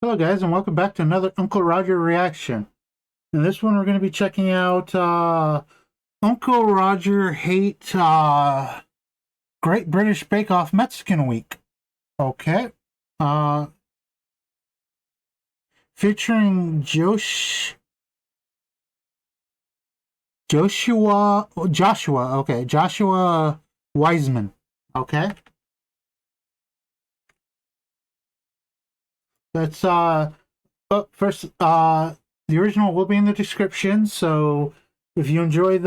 Hello guys, and welcome back to another Uncle Roger reaction. In this one we're going to be checking out Uncle Roger Hate Great British Bake Off Mexican Week. Okay. Featuring Joshua Weissman. Okay. Let's first the original will be in the description, so if you enjoy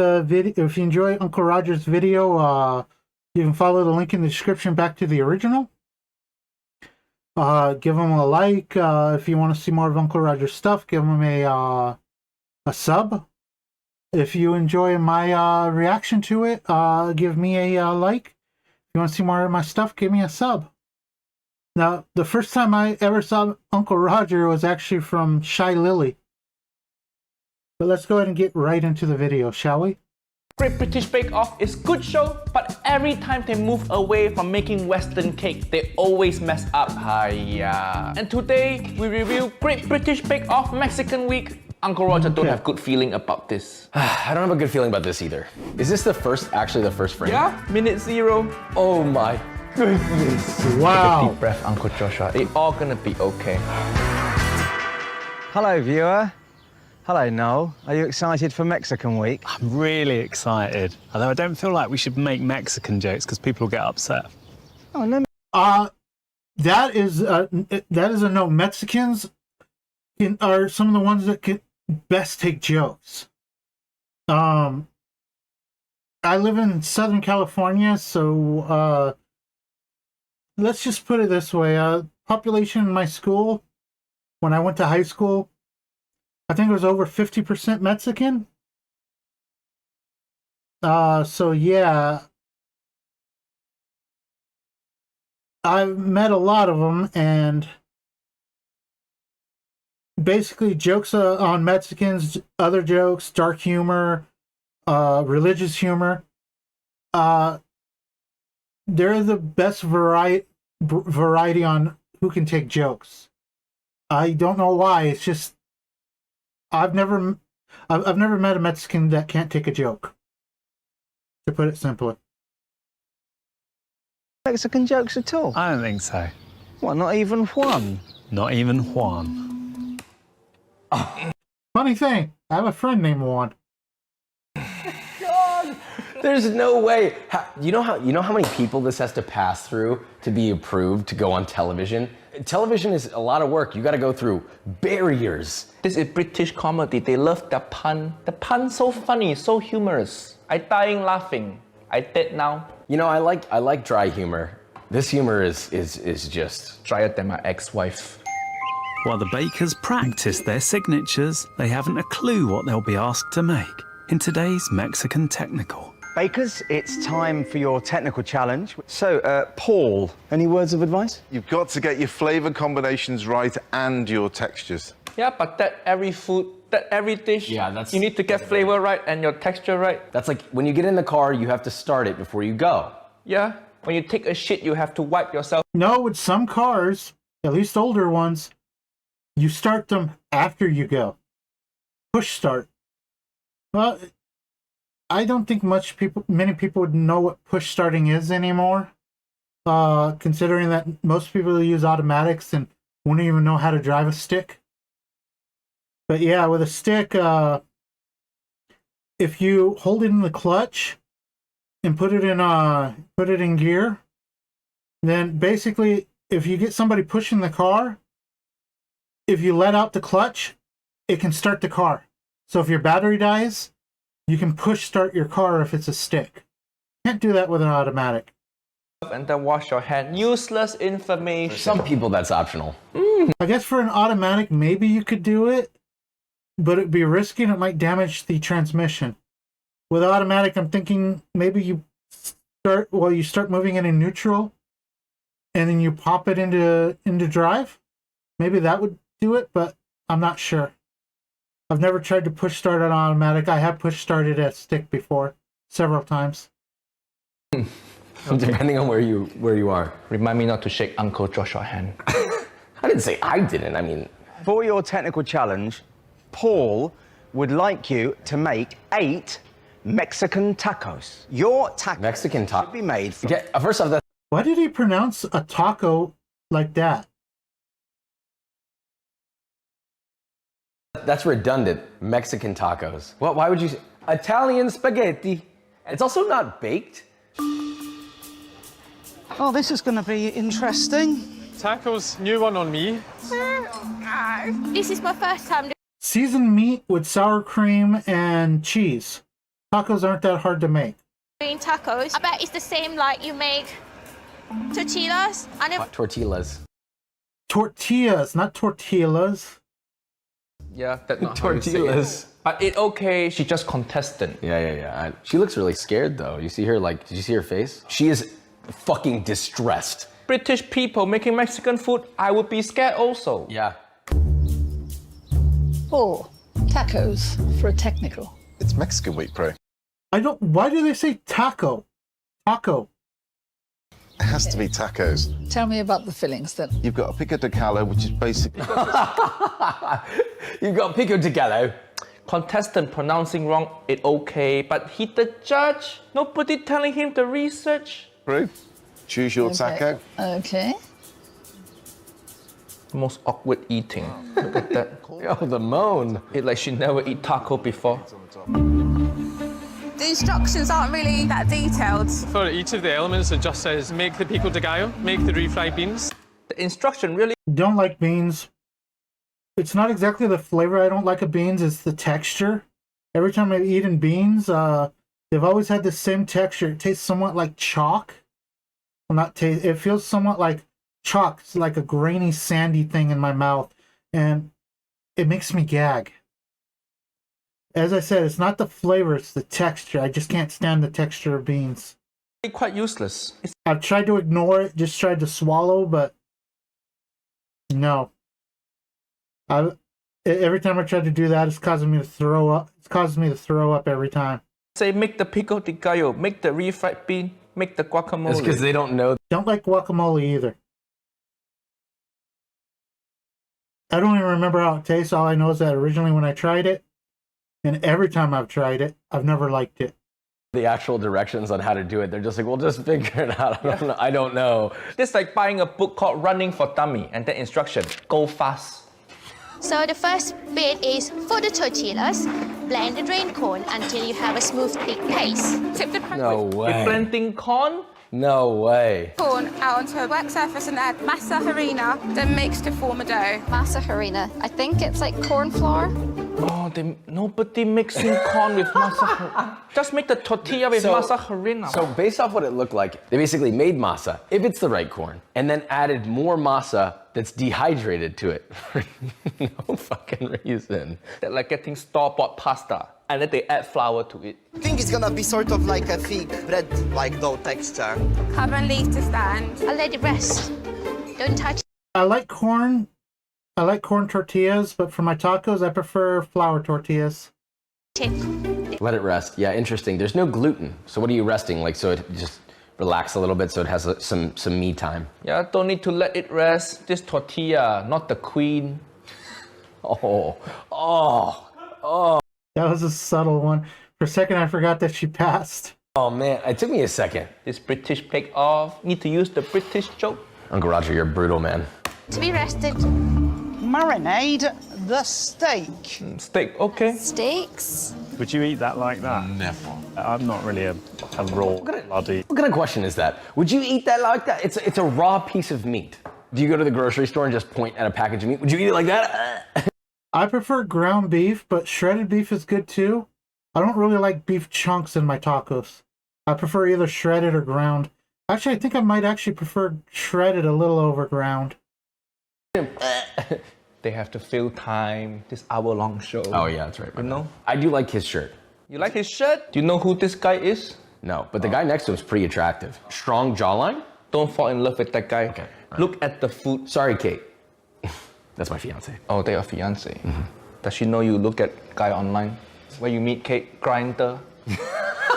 Uncle Roger's video, you can follow the link in the description back to the original. Give him a like. If you want to see more of Uncle Roger's stuff, give him a sub. If you enjoy my reaction to it, give me a like. If you want to see more of my stuff, give me a sub. Now, the first time I ever saw Uncle Roger was actually from Shy Lily. But let's go ahead and get right into the video, shall we? Great British Bake Off is good show, but every time they move away from making Western cake, they always mess up. Hiya. And today, we review Great British Bake Off Mexican Week. Uncle Roger don't have good feeling about this. I don't have a good feeling about this either. Is this the first frame? Yeah, minute 0. Oh my goodness. Wow. Take a deep breath, Uncle Joshua. It's all gonna be okay. Hello, viewer. Hello, Noel. Are you excited for Mexican Week? I'm really excited. Although I don't feel like we should make Mexican jokes because people will get upset. Oh, no. That is a no. Mexicans are some of the ones that can best take jokes. I live in Southern California, so let's just put it this way. Population in my school, when I went to high school, I think it was over 50% Mexican. So yeah, I've met a lot of them, and basically jokes on Mexicans, other jokes, dark humor, religious humor. They're the best variety on who can take jokes. I don't know why. It's just I've never met a Mexican that can't take a joke, to put it simply. Mexican jokes at all? I don't think so. What, not even one? Not even one. Funny thing, I have a friend named Juan. God, there's no way. You know how many people this has to pass through to be approved to go on television? Television is a lot of work. You got to go through barriers. This is British comedy. They love the pun. The pun's so funny, so humorous. I dying laughing. I dead now. You know, I like dry humor. This humor is just Drier than my ex-wife. While the bakers practice their signatures, they haven't a clue what they'll be asked to make in today's Mexican Technical. Bakers, it's time for your technical challenge. So, Paul, any words of advice? You've got to get your flavor combinations right and your textures. Yeah, but that every food, that every dish, Yeah, you need to get flavor right and your texture right. that's like when you get in the car, you have to start it before you go. Yeah, when you take a shit, you have to wipe yourself. No, with some cars, at least older ones, you start them after you go. Push start. Well, I don't think many people would know what push starting is anymore. Considering that most people use automatics and won't even know how to drive a stick. But yeah, with a stick, if you hold it in the clutch and put it in gear, then basically if you get somebody pushing the car, if you let out the clutch, it can start the car. So if your battery dies, you can push start your car if it's a stick. Can't do that with an automatic. And then wash your hand. Useless information. For some people, that's optional. I guess for an automatic, maybe you could do it, but it'd be risky and it might damage the transmission. With automatic, I'm thinking maybe you start moving it in neutral, and then you pop it into drive. Maybe that would do it, but I'm not sure. I've never tried to push start an automatic. I have push started a stick before, several times. Depending on where you are. Remind me not to shake Uncle Joshua's hand. I didn't say I didn't. I mean, For your technical challenge, Paul would like you to make 8 Mexican tacos. Your tacos Mexican should be made from... Okay, first off, that's Why did he pronounce a taco like that? redundant. Mexican tacos. What? Why would you say Italian spaghetti? It's also not baked. Oh, this is going to be interesting. Tacos, new one on me. This is my first time Seasoned meat with sour cream and cheese. Tacos aren't that hard to make. doing tacos. I bet it's the same like you make tortillas. And What? Tortillas. Tortillas, not tortillas. Yeah, that's not how you say it. Tortillas. But it okay, she's just contestant. Yeah. She looks really scared though. You see her like? Did you see her face? She is fucking distressed. British people making Mexican food, I would be scared also. Yeah. 4 tacos for a technical. It's Mexican Week Pro. Why do they say taco? Taco. It has to be tacos. Tell me about the fillings then. You've got a pico de gallo, which is basically You got pico de gallo. Contestant pronouncing wrong, it okay. But he the judge, nobody telling him the research. Brew. Choose your taco. Okay. Most awkward eating. Look at that. Oh, the moan. It like she never eat taco before. the instructions aren't really that detailed. For each of the elements, it just says make the pico de gallo, make the refried beans. The instruction really Don't like beans. It's not exactly the flavor I don't like of beans, it's the texture. Every time I've eaten beans, they've always had the same texture. It tastes somewhat like chalk. Well, not taste. It feels somewhat like chalk. It's like a grainy, sandy thing in my mouth, and it makes me gag. As I said, it's not the flavor, it's the texture. I just can't stand the texture of beans. quite useless. I've tried to ignore it, just tried to swallow, but no. Every time I try to do that, it's causing me to throw up. It's causing me to throw up every time. Say make the pico de gallo, make the refried bean, make the guacamole. It's because they don't know. Don't like guacamole either. I don't even remember how it tastes. All I know is that originally when I tried it, and every time I've tried it, I've never liked it. The actual directions on how to do it, they're just like, well, just figure it out. I don't know. It's like buying a book called Running for Dummy, and the instruction, go fast. So the first bit is for the tortillas, blend the drain corn until you have a smooth thick paste. Tip the No way. Blending corn. No way. corn out onto a wet surface and add masa harina, then mix to form a dough. Masa harina. I think it's like corn flour. Oh, nobody mixing corn with masa harina. Just make the tortilla with masa harina. So based off what it looked like, they basically made masa, if it's the right corn, and then added more masa that's dehydrated to it for no fucking reason. They're like getting store-bought pasta, and then they add flour to it. I think it's gonna be sort of like a thick bread-like dough texture. Cover and leave to stand. I'll let it rest. Don't touch it. I like corn. I like corn tortillas, but for my tacos, I prefer flour tortillas. Let it rest. Yeah, interesting. There's no gluten. So what are you resting? Like, so it just relax a little bit so it has some me time. Yeah, don't need to let it rest. This tortilla, not the queen. That was a subtle one. For a second, I forgot that she passed. Oh man, it took me a second. This British bake off. Need to use the British joke. Uncle Roger, you're brutal, man. To be rested. Marinade the steak. Steak, okay. Steaks. Would you eat that like that? Never. I'm not really a raw bloody. What kind of question is that? Would you eat that like that? It's a raw piece of meat. Do you go to the grocery store and just point at a package of meat? Would you eat it like that? I prefer ground beef, but shredded beef is good too. I don't really like beef chunks in my tacos. I prefer either shredded or ground. Actually, I think I might actually prefer shredded a little over ground. They have to fill time. This hour-long show. Oh yeah, that's right. You know? I do like his shirt. You like his shirt? Do you know who this guy is? No, but the guy next to him is pretty attractive. Strong jawline. Don't fall in love with that guy. Okay. Look at the food. Sorry, Kate. That's my fiance. Oh, they're a fiance. Does she know you look at guy online? Where you meet Kate? Grindr?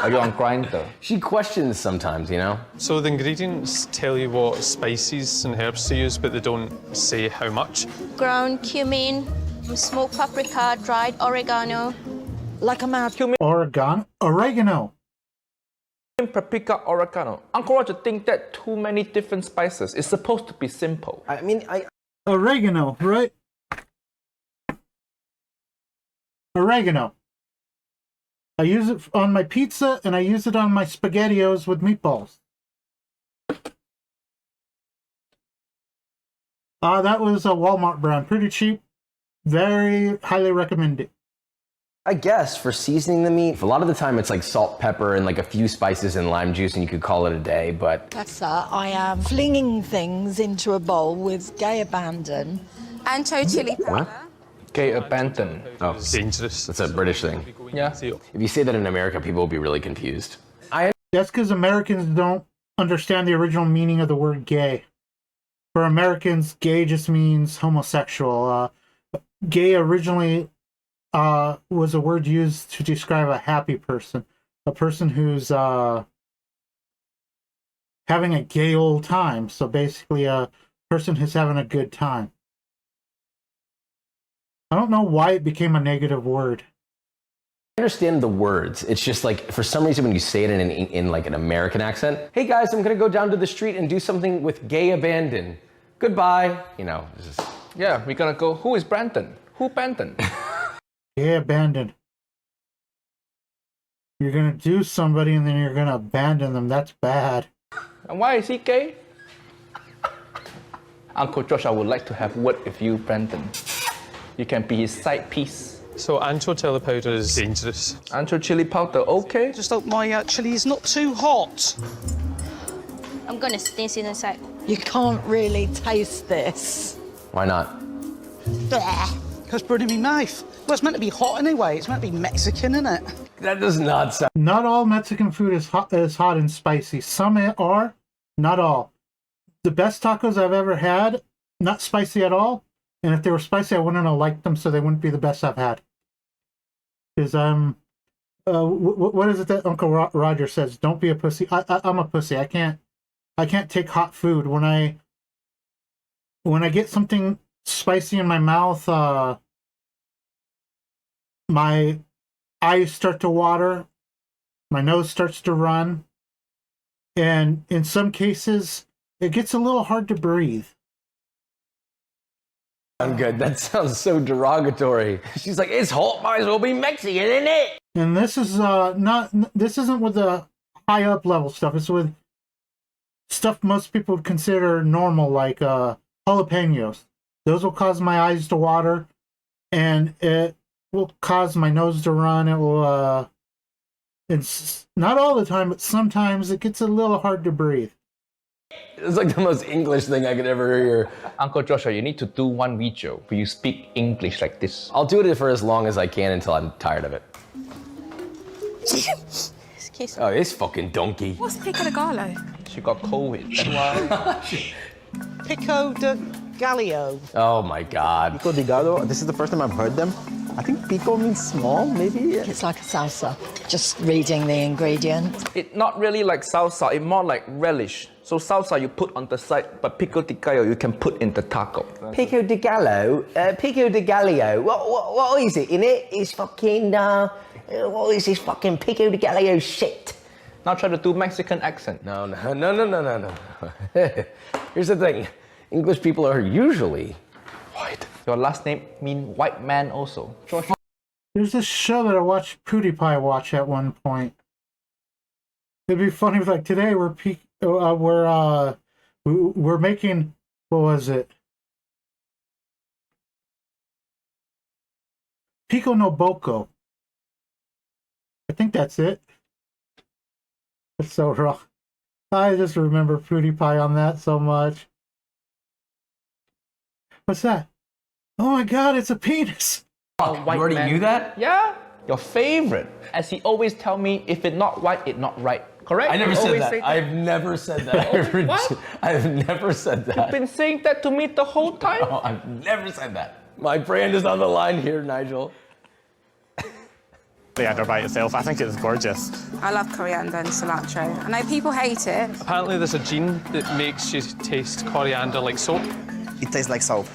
Are you on Grindr? She questions sometimes, you know? So the ingredients tell you what spices and herbs to use, but they don't say how much. Ground cumin, smoked paprika, dried oregano. Like a mad Cumin, Oregano. paprika, oregano. Uncle Roger think that too many different spices. It's supposed to be simple. I mean, Oregano, right? Oregano. I use it on my pizza and I use it on my SpaghettiOs with meatballs. That was a Walmart brand. Pretty cheap. Very highly recommended. I guess for seasoning the meat, a lot of the time it's like salt, pepper, and like a few spices and lime juice, and you could call it a day, but... That's that. I am flinging things into a bowl with gay abandon. Ancho chili powder. Gay abandon. Oh, Dangerous. that's a British thing. Yeah. If you say that in America, people will be really confused. That's because Americans don't understand the original meaning of the word gay. For Americans, gay just means homosexual. Gay originally was a word used to describe a happy person. A person who's having a gay old time. So basically a person who's having a good time. I don't know why it became a negative word. I understand the words. It's just like, for some reason, when you say it in like an American accent, hey guys, I'm gonna go down to the street and do something with gay abandon. Goodbye. You know, it's just... Yeah, we're gonna go, who is Brandon? Who Brandon? Gay abandon. You're gonna do somebody and then you're gonna abandon them. That's bad. And why is he gay? Uncle Josh, I would like to have word with you, Brandon. You can be his side piece. So ancho chili powder is dangerous. Ancho chili powder, okay. Just hope my chili is not too hot. I'm gonna sneeze it inside. You can't really taste this. Why not? Because burning me mouth. Well, it's meant to be hot anyway. It's meant to be Mexican, isn't it? That does not sound... Not all Mexican food is hot and spicy. Some are, not all. The best tacos I've ever had, not spicy at all. And if they were spicy, I wouldn't have liked them, so they wouldn't be the best I've had. Because what is it that Uncle Roger says? Don't be a pussy. I'm a pussy. I can't take hot food. When I get something spicy in my mouth, my eyes start to water, my nose starts to run, and in some cases, it gets a little hard to breathe. I'm good. That sounds so derogatory. She's like, it's hot, might as well be Mexican, isn't it? And this is this isn't with the high up level stuff. It's with stuff most people would consider normal, like jalapenos. Those will cause my eyes to water, and it will cause my nose to run. It will it's not all the time, but sometimes it gets a little hard to breathe. It's like the most English thing I could ever hear. Uncle Joshua, you need to do one video where you speak English like this. I'll do it for as long as I can until I'm tired of it. Excuse me. Oh, this fucking donkey. What's pico de gallo? She got COVID. That's why. Pico de Gallo. Oh my God. Pico de gallo, this is the first time I've heard them. I think pico means small, maybe? It's like a salsa. Just reading the ingredients. It's not really like salsa, it's more like relish. So salsa you put on the side, but pico de gallo you can put in the taco. Pico de gallo? Pico de Gallo. What is it in it? It's fucking, what is this fucking Pico de Gallo shit? Now try to do Mexican accent. No. Here's the thing. English people are usually white. Your last name mean white man also. Josh. There's this show that I watched PewDiePie watch at one point. It'd be funny if, like, today we're making, what was it? Pico no Boco. I think that's it. It's so wrong. I just remember PewDiePie on that so much. What's that? Oh my God, it's a penis. You already knew that? Yeah, your favorite. As he always tell me, if it's not white, it's not right. Correct? I never said that. I've never said that. What? I've never said that. You've been saying that to me the whole time? No, I've never said that. My brand is on the line here, Nigel. coriander by itself. I think it's gorgeous. I love coriander and cilantro. I know people hate it. Apparently there's a gene that makes you taste coriander like soap. It tastes like soap.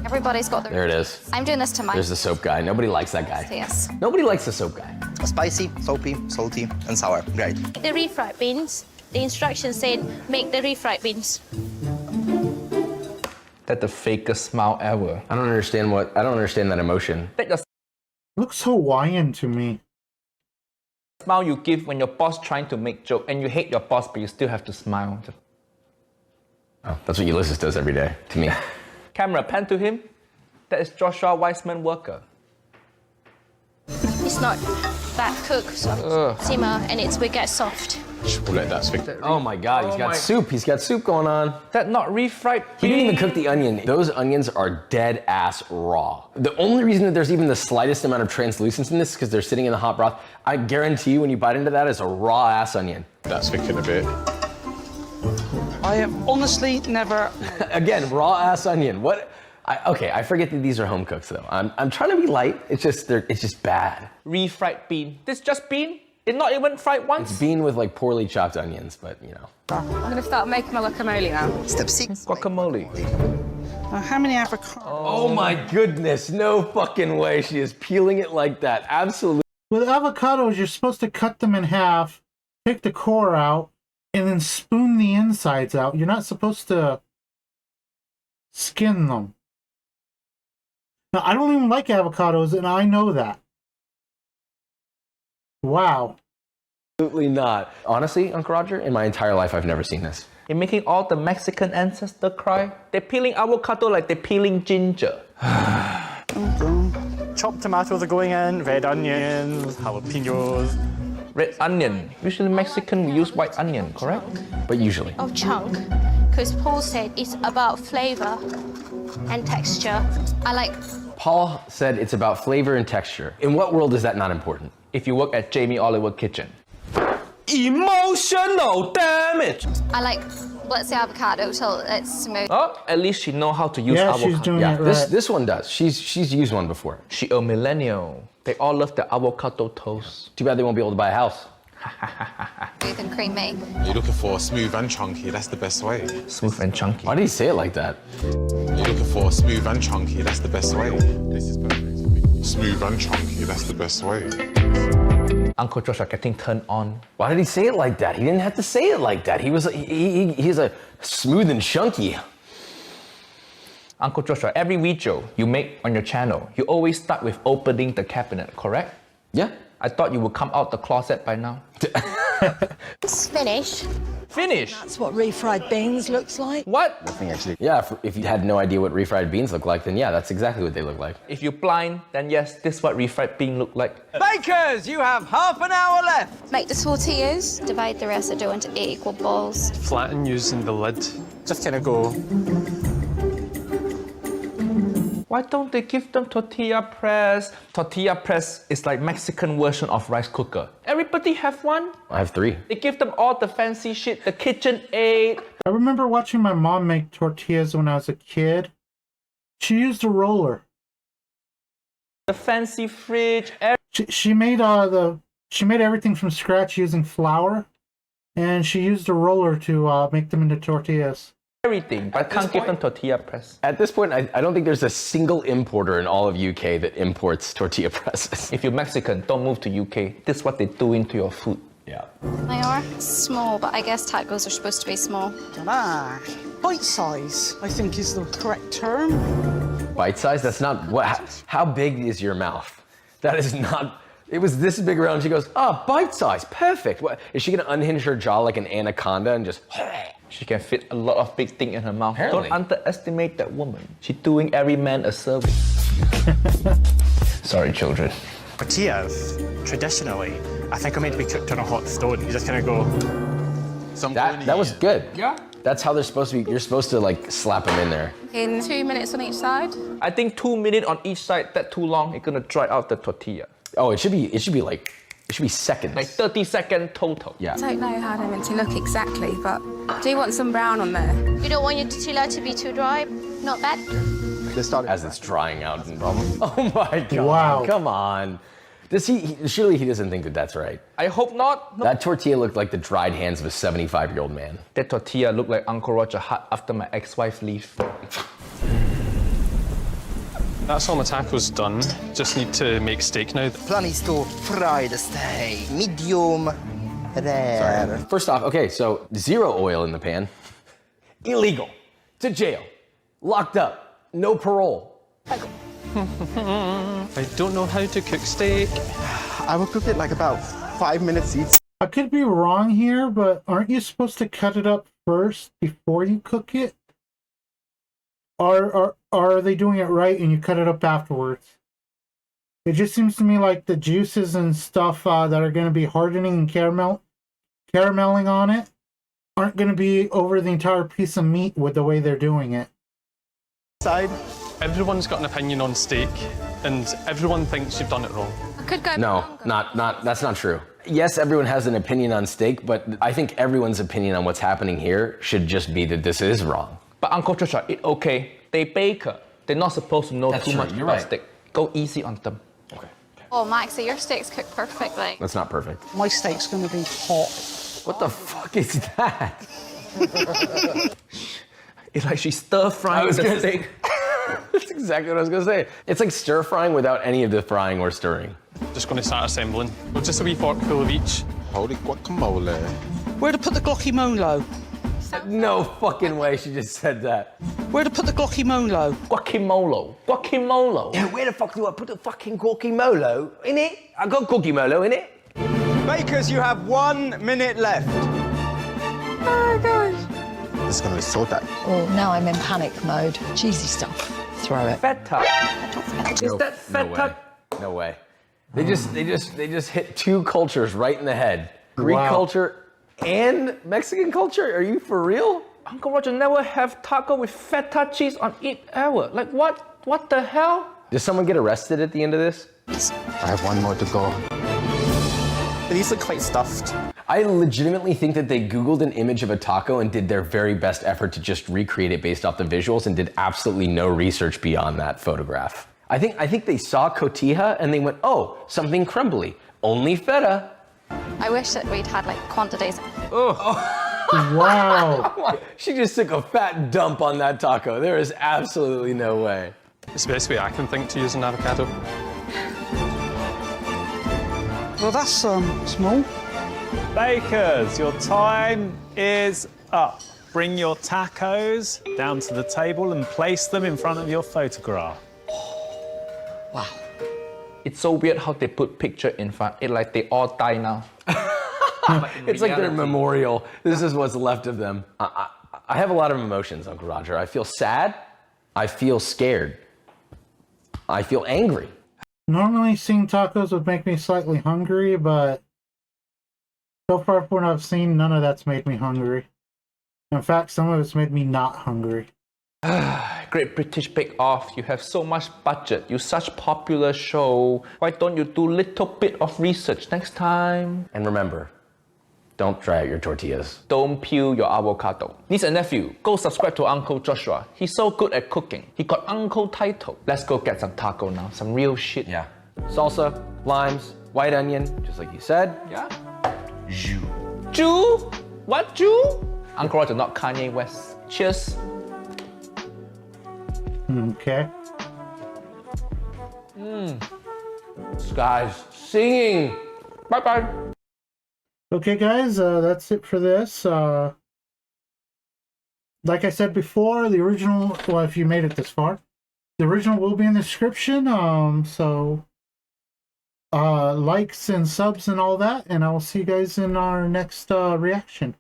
Everybody's got their... There it is. I'm doing this to mine. There's the soap guy. Nobody likes that guy. Yes. Nobody likes the soap guy. Spicy, soapy, salty, and sour. Great. The refried beans, the instructions said make the refried beans. That's the fakest smile ever. I don't understand that emotion. That's the Looks Hawaiian to me. smile you give when your boss trying to make joke and you hate your boss but you still have to smile. Oh, that's what Ulysses does every day to me. Camera, pan to him. That is Joshua Weissman worker. It's not that cooked, so simmer and it will get soft. We'll let that stick. Oh my God, he's got soup. He's got soup going on. That's not refried He didn't even bean. cook the onion. Those onions are dead ass raw. The only reason that there's even the slightest amount of translucence in this is because they're sitting in the hot broth. I guarantee you when you bite into that, it's a raw ass onion. That's thickened a bit. I have honestly never... Again, raw ass onion. What? Okay, I forget that these are home cooks though. I'm trying to be light. It's just bad. Refried bean. This just bean? It's not even fried once? It's bean with like poorly chopped onions, but you know. I'm going to start making my guacamole now. Step 6. Guacamole. How many avocados? Oh my goodness, no fucking way she is peeling it like that. Absolutely. With avocados, you're supposed to cut them in half, take the core out, and then spoon the insides out. You're not supposed to skin them. Now, I don't even like avocados, and I know that. Wow. Absolutely not. Honestly, Uncle Roger, in my entire life, I've never seen this. You're making all the Mexican ancestors cry. They're peeling avocado like they're peeling ginger. Chopped tomatoes are going in, red onions, jalapenos. Red onion. Usually Mexican we use white onion, correct? But usually. Of chunk, because Paul said it's about flavor and texture. I like... Paul said it's about flavor and texture. In what world is that not important? If you work at Jamie Oliver Kitchen. Emotional damage! I like, let's say avocado till it's smooth. Oh, at least she know how to use Yeah, avocado. she's doing Yeah, it right. this one does. She's used one before. She a millennial. They all love the avocado toast. Too bad they won't be able to buy a house. Smooth and creamy. You're looking for smooth and chunky, that's the best way. Smooth and chunky. Why did he say it like that? You're looking for smooth and chunky, that's the best way. This is perfect for me. Smooth and chunky, that's the best way. Uncle Josh are getting turned on. Why did he say it like that? He didn't have to say it like that. He's a smooth and chunky. Uncle Joshua, every video you make on your channel, you always start with opening the cabinet, correct? Yeah. I thought you would come out the closet by now. It's finished. Finish! That's what refried beans looks like. What? Nothing actually. Yeah, if you had no idea what refried beans look like, then yeah, that's exactly what they look like. If you're blind, then yes, this is what refried bean look like. Bakers, you have half an hour left. Make the tortillas. Divide the rest of the dough into 8 equal balls. Flatten using the lid. Just kind of go. Why don't they give them tortilla press? Tortilla press is like Mexican version of rice cooker. Everybody have one? I have 3. They give them all the fancy shit, the KitchenAid. I remember watching my mom make tortillas when I was a kid. She used a roller. The fancy fridge. She made everything from scratch using flour, and she used a roller to make them into tortillas. Everything, but I can't give them tortilla press. At this point, I don't think there's a single importer in all of UK that imports tortilla presses. If you're Mexican, don't move to UK. This is what they do into your food. Yeah. They are small, but I guess tacos are supposed to be small. Bite size, I think, is the correct term. Bite size? That's not what. How big is your mouth? That is not. It was this big around. She goes, bite size, perfect. What is she gonna unhinge her jaw like an anaconda and just? She can fit a lot of big things in her mouth. Apparently. Don't underestimate that woman. She's doing every man a service. Sorry, children. Tortillas, traditionally, I think are meant to be cooked on a hot stone. You just kind of go. That was good. Yeah. That's how they're supposed to be. You're supposed to like slap them in there. In 2 minutes on each side. I think 2 minutes on each side. That's too long. It's gonna dry out the tortilla. Oh, it should be seconds. Like 30 seconds total. Yeah. I don't know how they're meant to look exactly, but do you want some brown on there? You don't want your tortilla to be too dry? Not bad. As it's drying out. Oh my God. Wow. Come on. Does surely he doesn't think that that's right. I hope not. No. That tortilla looked like the dried hands of a 75-year-old man. That tortilla looked like Uncle Roger hut after my ex-wife leaves. That's all my tacos done. Just need to make steak now. Plan is to fry the steak, medium rare. Sorry. First off, okay, so 0 oil in the pan. Illegal. To jail. Locked up. No parole. I don't know how to cook steak. I will cook it like about 5 minutes each. I could be wrong here, but aren't you supposed to cut it up first before you cook it? Or are they doing it right and you cut it up afterwards? It just seems to me like the juices and stuff that are going to be hardening and caramelling on it aren't going to be over the entire piece of meat with the way they're doing it. Everyone's got an opinion on steak, and everyone thinks you've done it wrong. I could go No, longer. that's not true. Yes, everyone has an opinion on steak, but I think everyone's opinion on what's happening here should just be that this is wrong. But Uncle Joshua, it's okay. They baker. They're not supposed to know That's too true, much you're about right. steak. Go easy on them. Okay. Oh, Maxie, your steak's cooked perfectly. That's not perfect. My steak's going to be hot. What the fuck is that? It's like she's stir-frying the steak. That's exactly what I was going to say. It's like stir frying without any of the frying or stirring. Just going to start assembling. Well, just a wee fork full of each. Holy guacamole. Where to put the guacamole? No fucking way she just said that. Where to put the guacamole? Guacamole. Guacamole. Yeah, where the fuck do I put the fucking guacamole in it? I got guacamole in it. Bakers, you have 1 minute left. Oh, gosh. This is going to be so tight. Oh, now I'm in panic mode. Cheesy stuff. Throw it. Feta. Is that feta? No way. They just hit 2 cultures right in the head. Greek culture and Mexican culture? Are you for real? Uncle Roger never have taco with feta cheese on it ever. Like what? What the hell? Does someone get arrested at the end of this? I have 1 more to go. These look quite stuffed. I legitimately think that they Googled an image of a taco and did their very best effort to just recreate it based off the visuals and did absolutely no research beyond that photograph. I think they saw cotija and they went, oh, something crumbly. Only feta. I wish that we'd had like quantities. Wow. She just took a fat dump on that taco. There is absolutely no way. It's the best way I can think to use an avocado. Well, that's small. Bakers, your time is up. Bring your tacos down to the table and place them in front of your photograph. Wow. It's so weird how they put picture in front. It's like they all die now. It's like their memorial. This is what's left of them. I have a lot of emotions, Uncle Roger. I feel sad. I feel scared. I feel angry. Normally seeing tacos would make me slightly hungry, but so far from what I've seen, none of that's made me hungry. In fact, some of it's made me not hungry. Great British Bake Off, you have so much budget, you such popular show. Why don't you do little bit of research next time? And remember, don't dry out your tortillas. Don't peel your avocado. Niece and nephew, go subscribe to Uncle Joshua. He's so good at cooking. He got uncle title. Let's go get some taco now, some real shit. Yeah. Salsa, limes, white onion, just like you said. Yeah. Jus. Jew? What Jew? Uncle Roger, not Kanye West. Cheers. Okay. This guy's singing. Bye-bye. Okay, guys, that's it for this. Like I said before, the original, well, if you made it this far, the original will be in the description. So likes and subs and all that, and I will see you guys in our next reaction.